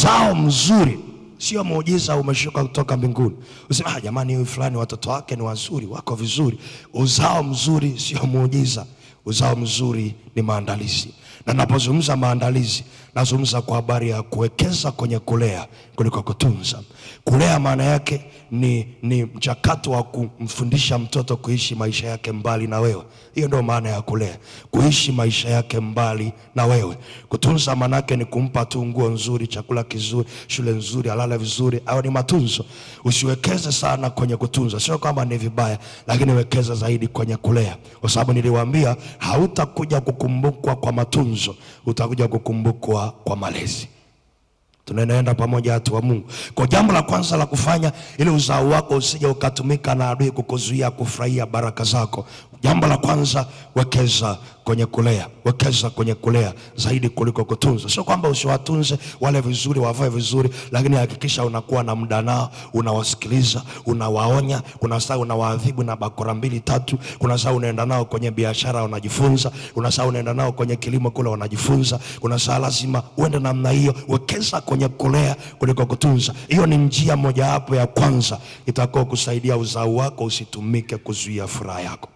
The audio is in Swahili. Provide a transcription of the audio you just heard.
Uzao mzuri sio muujiza umeshuka kutoka mbinguni. Usema jamani, huyu fulani watoto wake ni wazuri, wako vizuri. Uzao mzuri sio muujiza. Uzao mzuri ni maandalizi. Na ninapozungumza maandalizi, nazungumza kwa habari ya kuwekeza kwenye kulea kuliko kutunza. Kulea maana yake ni mchakato wa kumfundisha mtoto kuishi maisha yake mbali na wewe. Hiyo ndio maana ya kulea, kuishi maisha yake mbali na wewe. Kutunza maana yake ni kumpa tu nguo nzuri, chakula kizuri, shule nzuri, alale vizuri, au ni matunzo. Usiwekeze sana kwenye kutunza, sio kwamba ni vibaya, lakini wekeza zaidi kwenye kulea, kwa sababu niliwaambia hautakuja kukumbukwa kwa matunzo, utakuja kukumbukwa kwa malezi. Tunaenda pamoja watu wa Mungu. Kwa jambo la kwanza la kufanya ili uzao wako usije ukatumika na adui kukuzuia kufurahia baraka zako. Jambo la kwanza, wekeza kwenye kulea. Wekeza kwenye kulea zaidi kuliko kutunza. Sio kwamba usiwatunze wale vizuri, wavae vizuri, lakini hakikisha unakuwa na muda nao, unawasikiliza, unawaonya. Kuna saa unawaadhibu na bakora 2 3. Kuna saa unaenda nao kwenye biashara wanajifunza. Kuna saa unaenda nao kwenye kilimo kule wanajifunza. Kuna saa lazima uende namna hiyo. Wekeza kwenye kulea kuliko kutunza. Hiyo ni njia moja hapo ya kwanza itakao kusaidia uzao wako usitumike kuzuia furaha yako.